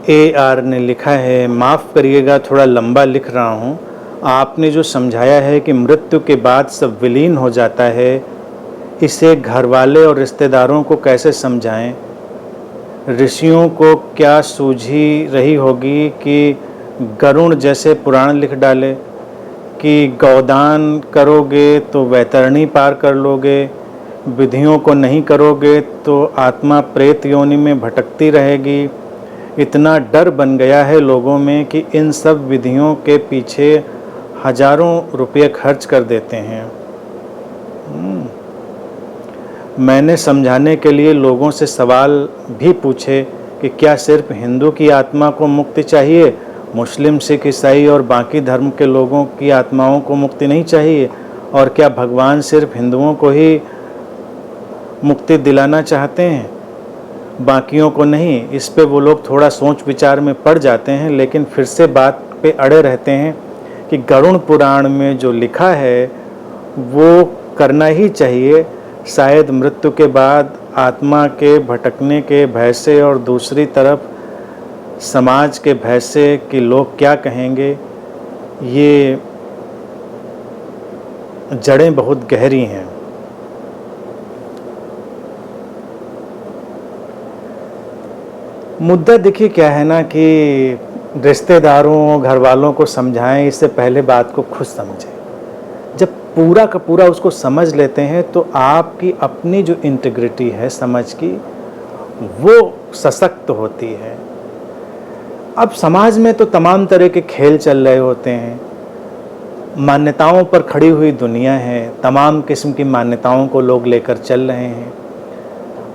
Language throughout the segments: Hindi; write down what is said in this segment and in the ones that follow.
AR ने लिखा है, माफ़ करिएगा थोड़ा लंबा लिख रहा हूँ। आपने जो समझाया है कि मृत्यु के बाद सब विलीन हो जाता है, इसे घरवाले और रिश्तेदारों को कैसे समझाएं? ऋषियों को क्या सूझी रही होगी कि गरुड़ जैसे पुराण लिख डाले कि गौदान करोगे तो वैतरणी पार कर लोगे, विधियों को नहीं करोगे तो आत्मा प्रेत योनि में भटकती रहेगी। इतना डर बन गया है लोगों में कि इन सब विधियों के पीछे हजारों रुपये खर्च कर देते हैं। मैंने समझाने के लिए लोगों से सवाल भी पूछे कि क्या सिर्फ हिंदू की आत्मा को मुक्ति चाहिए, मुस्लिम, सिख, ईसाई और बाकी धर्म के लोगों की आत्माओं को मुक्ति नहीं चाहिए, और क्या भगवान सिर्फ हिंदुओं को ही मुक्ति दिलाना चाहते हैं, बाकियों को नहीं? इस पे वो लोग थोड़ा सोच विचार में पड़ जाते हैं, लेकिन फिर से बात पे अड़े रहते हैं कि गरुड़ पुराण में जो लिखा है वो करना ही चाहिए। शायद मृत्यु के बाद आत्मा के भटकने के भय से और दूसरी तरफ समाज के भय से कि लोग क्या कहेंगे, ये जड़ें बहुत गहरी हैं। मुद्दा देखिए क्या है ना कि रिश्तेदारों, घर वालों को समझाएं, इससे पहले बात को खुद समझें। जब पूरा का पूरा उसको समझ लेते हैं तो आपकी अपनी जो इंटीग्रिटी है समझ की, वो सशक्त होती है। अब समाज में तो तमाम तरह के खेल चल रहे होते हैं, मान्यताओं पर खड़ी हुई दुनिया है, तमाम किस्म की मान्यताओं को लोग लेकर चल रहे हैं,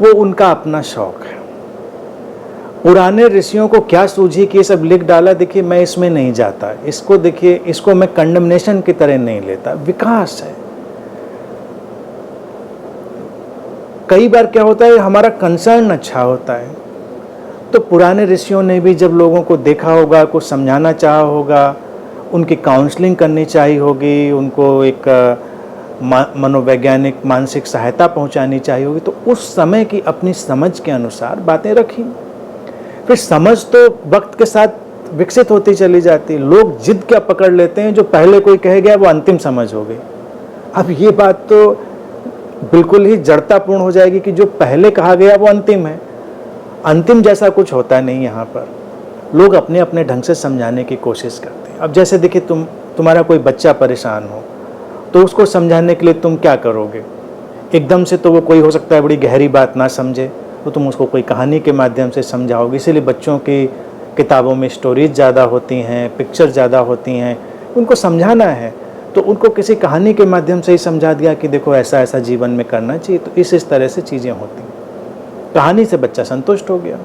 वो उनका अपना शौक है। पुराने ऋषियों को क्या सूझी कि ये सब लिख डाला, देखिए मैं इसमें नहीं जाता, इसको देखिए, इसको मैं कंडमनेशन की तरह नहीं लेता, विकास है। कई बार क्या होता है, हमारा कंसर्न अच्छा होता है, तो पुराने ऋषियों ने भी जब लोगों को देखा होगा, कुछ समझाना चाहा होगा, उनकी काउंसलिंग करनी चाहिए होगी, उनको एक मनोवैज्ञानिक मानसिक सहायता पहुंचानी चाहिए होगी, तो उस समय की अपनी समझ के अनुसार बातें रखी। फिर समझ तो वक्त के साथ विकसित होती चली जाती। लोग जिद क्या पकड़ लेते हैं, जो पहले कोई कह गया वो अंतिम समझ हो गई। अब ये बात तो बिल्कुल ही जड़तापूर्ण हो जाएगी कि जो पहले कहा गया वो अंतिम है। अंतिम जैसा कुछ होता नहीं। यहाँ पर लोग अपने अपने ढंग से समझाने की कोशिश करते हैं। अब जैसे देखिए, तुम्हारा कोई बच्चा परेशान हो तो उसको समझाने के लिए तुम क्या करोगे? एकदम से तो वो कोई हो सकता है बड़ी गहरी बात ना समझे, तो तुम उसको कोई कहानी के माध्यम से समझाओगे। इसीलिए बच्चों की किताबों में स्टोरीज ज़्यादा होती हैं, पिक्चर ज़्यादा होती हैं। उनको समझाना है तो उनको किसी कहानी के माध्यम से ही समझा दिया कि देखो ऐसा ऐसा जीवन में करना चाहिए, तो इस तरह से चीज़ें होती हैं। कहानी से बच्चा संतुष्ट हो गया।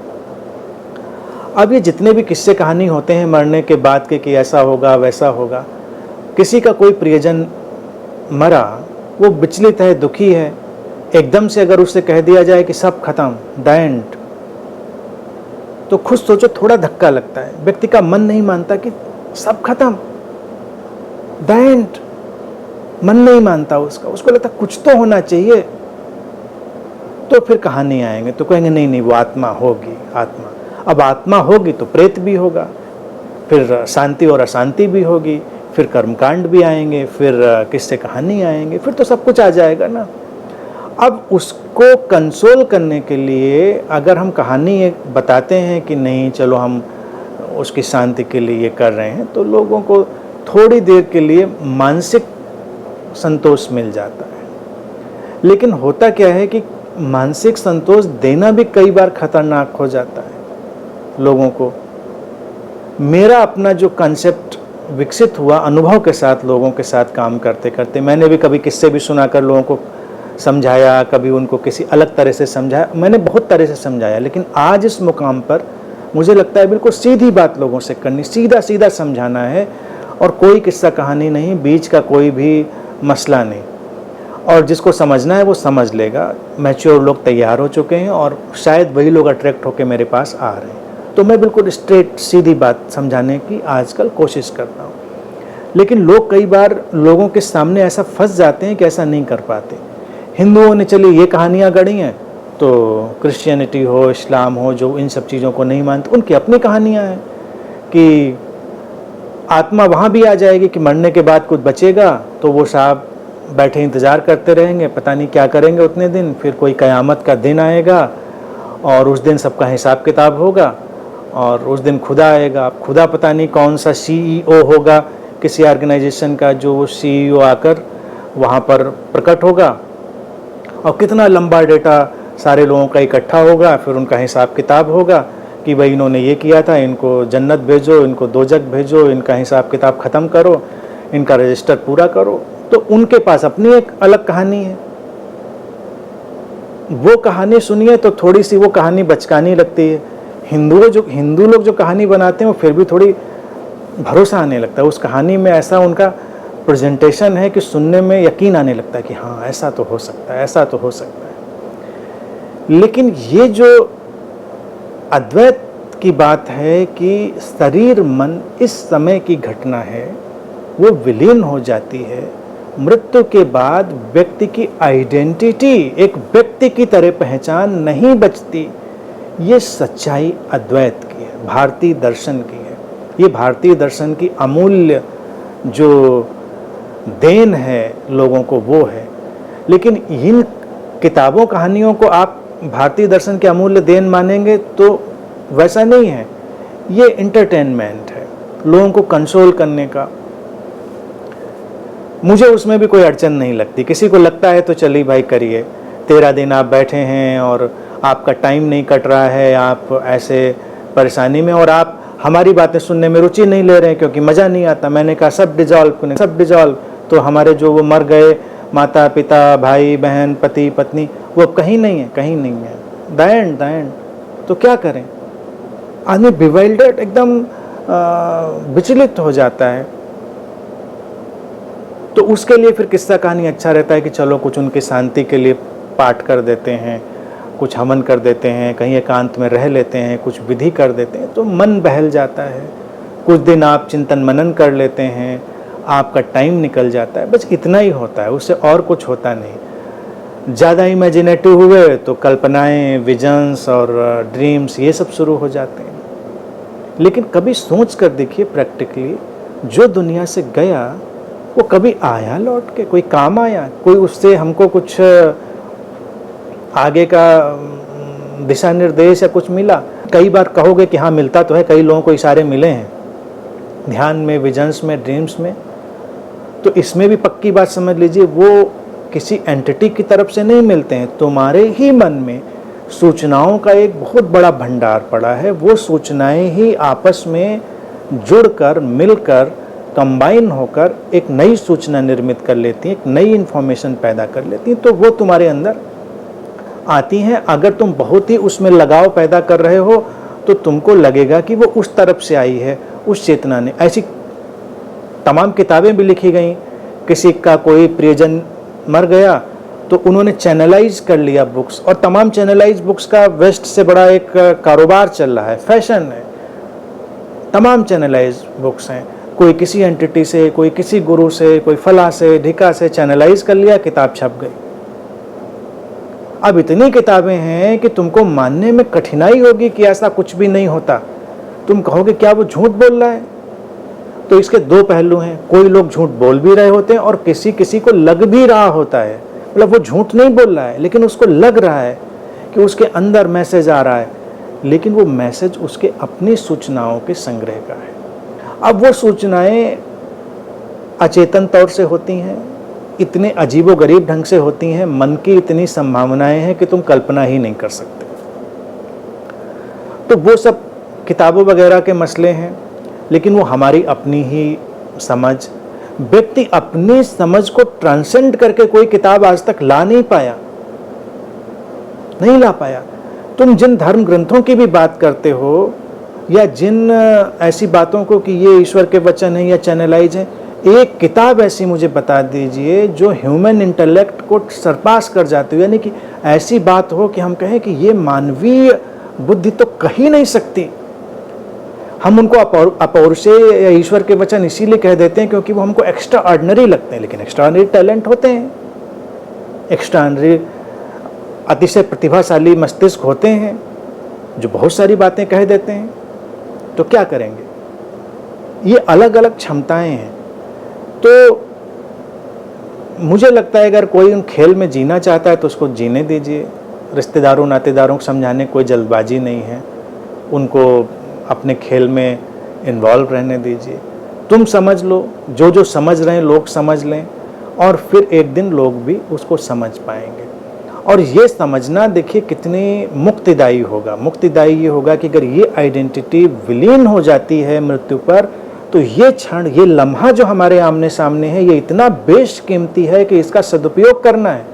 अब ये जितने भी किस्से कहानी होते हैं मरने के बाद के कि ऐसा होगा वैसा होगा, किसी का कोई प्रियजन मरा, वो विचलित है, दुखी है, एकदम से अगर उससे कह दिया जाए कि सब खत्म, द एंड, तो खुद सोचो थोड़ा धक्का लगता है। व्यक्ति का मन नहीं मानता कि सब खत्म, द एंड, मन नहीं मानता उसका, उसको लगता कुछ तो होना चाहिए। तो फिर कहानी आएंगे तो कहेंगे नहीं नहीं वो आत्मा होगी, आत्मा। अब आत्मा होगी तो प्रेत भी होगा, फिर शांति और अशांति भी होगी, फिर कर्मकांड भी आएंगे, फिर किस्से कहानी आएंगे, फिर तो सब कुछ आ जाएगा ना। अब उसको कंसोल करने के लिए अगर हम कहानी एक बताते हैं कि नहीं चलो हम उसकी शांति के लिए ये कर रहे हैं, तो लोगों को थोड़ी देर के लिए मानसिक संतोष मिल जाता है। लेकिन होता क्या है कि मानसिक संतोष देना भी कई बार खतरनाक हो जाता है लोगों को। मेरा अपना जो कंसेप्ट विकसित हुआ अनुभव के साथ, लोगों के साथ काम करते करते, मैंने भी कभी किस्से भी सुनाकर लोगों को समझाया, कभी उनको किसी अलग तरह से समझाया, मैंने बहुत तरह से समझाया। लेकिन आज इस मुकाम पर मुझे लगता है बिल्कुल सीधी बात लोगों से करनी, सीधा सीधा समझाना है, और कोई किस्सा कहानी नहीं, बीच का कोई भी मसला नहीं। और जिसको समझना है वो समझ लेगा। मैच्योर लोग तैयार हो चुके हैं और शायद वही लोग अट्रैक्ट होकर मेरे पास आ रहे हैं। तो मैं बिल्कुल स्ट्रेट सीधी बात समझाने की आजकल कोशिश करता हूँ। लेकिन लोग कई बार लोगों के सामने ऐसा फंस जाते हैं कि ऐसा नहीं कर पाते। हिंदुओं ने चलिए ये कहानियाँ गढ़ी हैं, तो क्रिश्चियनिटी हो, इस्लाम हो, जो इन सब चीज़ों को नहीं मानते, उनकी अपनी कहानियाँ हैं कि आत्मा वहाँ भी आ जाएगी कि मरने के बाद कुछ बचेगा, तो वो साहब बैठे इंतज़ार करते रहेंगे, पता नहीं क्या करेंगे उतने दिन, फिर कोई क़यामत का दिन आएगा और उस दिन सबका हिसाब किताब होगा और उस दिन खुदा आएगा। अब खुदा पता नहीं कौन सा CEO होगा किसी ऑर्गेनाइजेशन का, जो वो CEO आकर वहाँ पर प्रकट होगा और कितना लंबा डेटा सारे लोगों का इकट्ठा होगा, फिर उनका हिसाब किताब होगा कि भाई इन्होंने ये किया था, इनको जन्नत भेजो, इनको दोजख भेजो, इनका हिसाब किताब ख़त्म करो, इनका रजिस्टर पूरा करो। तो उनके पास अपनी एक अलग कहानी है। वो कहानी सुनिए तो थोड़ी सी वो कहानी बचकानी लगती है। हिंदू लोग जो कहानी बनाते हैं वो फिर भी थोड़ी भरोसा आने लगता है उस कहानी में, ऐसा उनका प्रेजेंटेशन है कि सुनने में यकीन आने लगता है कि हाँ ऐसा तो हो सकता है, ऐसा तो हो सकता है। लेकिन ये जो अद्वैत की बात है कि शरीर मन इस समय की घटना है, वो विलीन हो जाती है। मृत्यु के बाद व्यक्ति की आइडेंटिटी, एक व्यक्ति की तरह पहचान नहीं बचती। ये सच्चाई अद्वैत की है, भारतीय दर्शन की है। ये भारतीय दर्शन की अमूल्य जो देन है लोगों को, वो है। लेकिन इन किताबों कहानियों को आप भारतीय दर्शन के अमूल्य देन मानेंगे तो वैसा नहीं है। ये एंटरटेनमेंट है, लोगों को कंसोल करने का। मुझे उसमें भी कोई अड़चन नहीं लगती। किसी को लगता है तो चलिए भाई करिए, 13 दिन आप बैठे हैं और आपका टाइम नहीं कट रहा है, आप ऐसे परेशानी में, और आप हमारी बातें सुनने में रुचि नहीं ले रहे हैं क्योंकि मज़ा नहीं आता। मैंने कहा सब डिजॉल्व। तो हमारे जो वो मर गए माता पिता, भाई बहन, पति पत्नी, वो अब कहीं नहीं है। The end. तो क्या करें? आदमी बिवाइल्डर्ड, एकदम विचलित हो जाता है। तो उसके लिए फिर किस्सा कहानी अच्छा रहता है कि चलो कुछ उनकी शांति के लिए पाठ कर देते हैं, कुछ हवन कर देते हैं, कहीं एकांत में रह लेते हैं, कुछ विधि कर देते हैं, तो मन बहल जाता है। कुछ दिन आप चिंतन मनन कर लेते हैं, आपका टाइम निकल जाता है। बस इतना ही होता है, उससे और कुछ होता नहीं। ज़्यादा इमेजिनेटिव हुए तो कल्पनाएं, विजन्स और ड्रीम्स ये सब शुरू हो जाते हैं। लेकिन कभी सोच कर देखिए प्रैक्टिकली, जो दुनिया से गया वो कभी आया लौट के? कोई काम आया? कोई उससे हमको कुछ आगे का दिशा निर्देश या कुछ मिला? कई बार कहोगे कि हाँ मिलता तो है, कई लोगों को इशारे मिले हैं ध्यान में, विजन्स में, ड्रीम्स में। तो इसमें भी पक्की बात समझ लीजिए, वो किसी एंटिटी की तरफ से नहीं मिलते हैं। तुम्हारे ही मन में सूचनाओं का एक बहुत बड़ा भंडार पड़ा है। वो सूचनाएं ही आपस में जुड़कर, मिलकर, कंबाइन होकर एक नई सूचना निर्मित कर लेती हैं, एक नई इन्फॉर्मेशन पैदा कर लेती हैं। तो वो तुम्हारे अंदर आती हैं। अगर तुम बहुत ही उसमें लगाव पैदा कर रहे हो तो तुमको लगेगा कि वो उस तरफ से आई है, उस चेतना ने। ऐसी तमाम किताबें भी लिखी गई। किसी का कोई प्रियजन मर गया तो उन्होंने चैनलाइज कर लिया बुक्स, और तमाम चैनलाइज बुक्स का वेस्ट से बड़ा एक कारोबार चल रहा है, फैशन है। तमाम चैनलाइज बुक्स हैं, कोई किसी एंटिटी से, कोई किसी गुरु से, कोई फला से, ढिका से चैनलाइज कर लिया, किताब छप गई। अब इतनी किताबें हैं कि तुमको मानने में कठिनाई होगी कि ऐसा कुछ भी नहीं होता। तुम कहोगे क्या वो झूठ बोल रहा है? तो इसके दो पहलू हैं। कोई लोग झूठ बोल भी रहे होते हैं और किसी को लग भी रहा होता है, मतलब वो झूठ नहीं बोल रहा है लेकिन उसको लग रहा है कि उसके अंदर मैसेज आ रहा है, लेकिन वो मैसेज उसके अपनी सूचनाओं के संग्रह का है। अब वो सूचनाएं अचेतन तौर से होती हैं, इतने अजीबोगरीब ढंग से होती हैं, मन की इतनी संभावनाएं हैं कि तुम कल्पना ही नहीं कर सकते। तो वो सब किताबों वगैरह के मसले हैं, लेकिन वो हमारी अपनी ही समझ, व्यक्ति अपनी समझ को ट्रांसेंड करके कोई किताब आज तक ला नहीं पाया। तुम जिन धर्म ग्रंथों की भी बात करते हो, या जिन ऐसी बातों को कि ये ईश्वर के वचन है या चैनलाइज है, एक किताब ऐसी मुझे बता दीजिए जो ह्यूमन इंटेलेक्ट को सरपास कर जाती हो, यानी कि ऐसी बात हो कि हम कहें कि ये मानवीय बुद्धि तो कह ही नहीं सकती। हम उनको अपौरुषेय या ईश्वर के वचन इसीलिए कह देते हैं क्योंकि वो हमको एक्स्ट्रा ऑर्डिनरी लगते हैं, लेकिन एक्स्ट्रा ऑर्डिनरी टैलेंट होते हैं, एक्स्ट्रा ऑर्डिनरी अतिशय प्रतिभाशाली मस्तिष्क होते हैं जो बहुत सारी बातें कह देते हैं, तो क्या करेंगे? ये अलग अलग क्षमताएं हैं। तो मुझे लगता है अगर कोई उन खेल में जीना चाहता है तो उसको जीने दीजिए। रिश्तेदारों नातेदारों को समझाने कोई जल्दबाजी नहीं है, उनको अपने खेल में इन्वॉल्व रहने दीजिए। तुम समझ लो, जो जो समझ रहे हैं लोग समझ लें, और फिर एक दिन लोग भी उसको समझ पाएंगे। और ये समझना देखिए कितनी मुक्तिदायी होगा। मुक्तिदायी ये होगा कि अगर ये आइडेंटिटी विलीन हो जाती है मृत्यु पर, तो ये क्षण, ये लम्हा जो हमारे आमने सामने है, ये इतना बेशकीमती है कि इसका सदुपयोग करना है।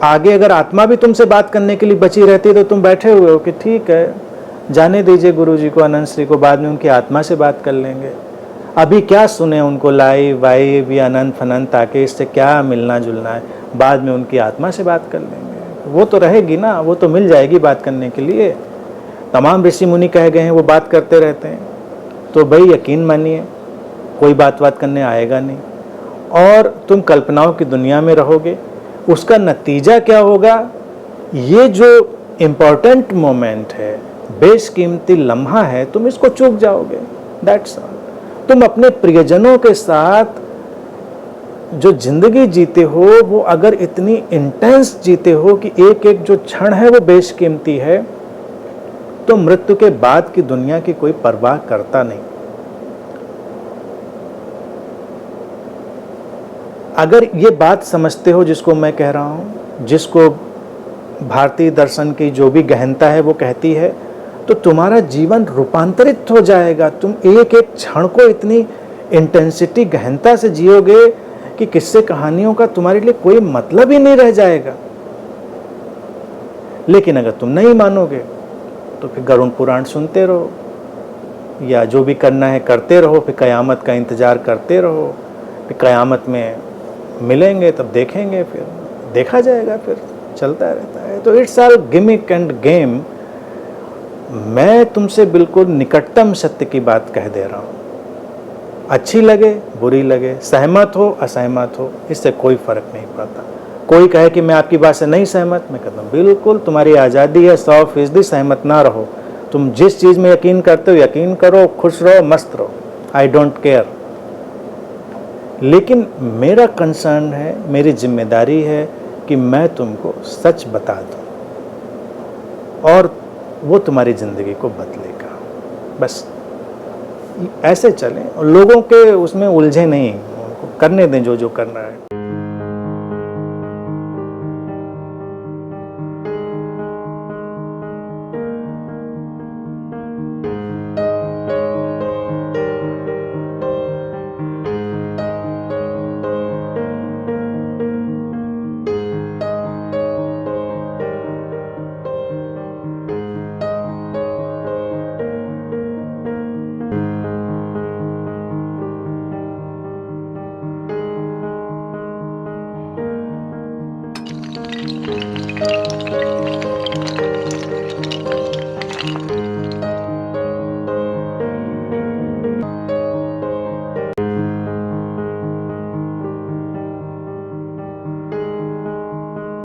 आगे अगर आत्मा भी तुमसे बात करने के लिए बची रहती है तो तुम बैठे हुए हो कि ठीक है, जाने दीजिए गुरुजी को, अनंत श्री को, बाद में उनकी आत्मा से बात कर लेंगे। अभी क्या सुने उनको लाइव वाइव या अनंत फनंत आके, इससे क्या मिलना जुलना है, बाद में उनकी आत्मा से बात कर लेंगे। वो तो रहेगी ना, वो तो मिल जाएगी बात करने के लिए। तमाम ऋषि मुनि कह गए हैं वो बात करते रहते हैं, तो भाई यकीन मानिए कोई बात करने आएगा नहीं, और तुम कल्पनाओं की दुनिया में रहोगे। उसका नतीजा क्या होगा? ये जो इम्पोर्टेंट मोमेंट है, बेशकीमती लम्हा है, तुम इसको चूक जाओगे। That's all. तुम अपने प्रियजनों के साथ जो जिंदगी जीते हो, वो अगर इतनी इंटेंस जीते हो कि एक एक जो क्षण है वो बेशकीमती है, तो मृत्यु के बाद की दुनिया की कोई परवाह करता नहीं। अगर ये बात समझते हो जिसको मैं कह रहा हूँ, जिसको भारतीय दर्शन की जो भी गहनता है वो कहती है, तो तुम्हारा जीवन रूपांतरित हो जाएगा। तुम एक एक क्षण को इतनी इंटेंसिटी, गहनता से जियोगे कि किस्से कहानियों का तुम्हारे लिए कोई मतलब ही नहीं रह जाएगा। लेकिन अगर तुम नहीं मानोगे तो फिर गरुड़ पुराण सुनते रहो, या जो भी करना है करते रहो, फिर कयामत का इंतजार करते रहो। फिर कयामत में मिलेंगे तब देखेंगे, फिर देखा जाएगा, फिर चलता रहता है। तो it's all gimmick end game. मैं तुमसे बिल्कुल निकटतम सत्य की बात कह दे रहा हूँ। अच्छी लगे बुरी लगे, सहमत हो असहमत हो, इससे कोई फर्क नहीं पड़ता। कोई कहे कि मैं आपकी बात से नहीं सहमत, मैं कहता हूँ बिल्कुल तुम्हारी आज़ादी है, 100% सहमत ना रहो। तुम जिस चीज़ में यकीन करते हो यकीन करो, खुश रहो, मस्त रहो, आई डोंट केयर। लेकिन मेरा कंसर्न है, मेरी जिम्मेदारी है कि मैं तुमको सच बता दूं, और वो तुम्हारी ज़िंदगी को बदलेगा। बस ऐसे चलें, और लोगों के उसमें उलझे नहीं, उनको करने दें जो जो करना है।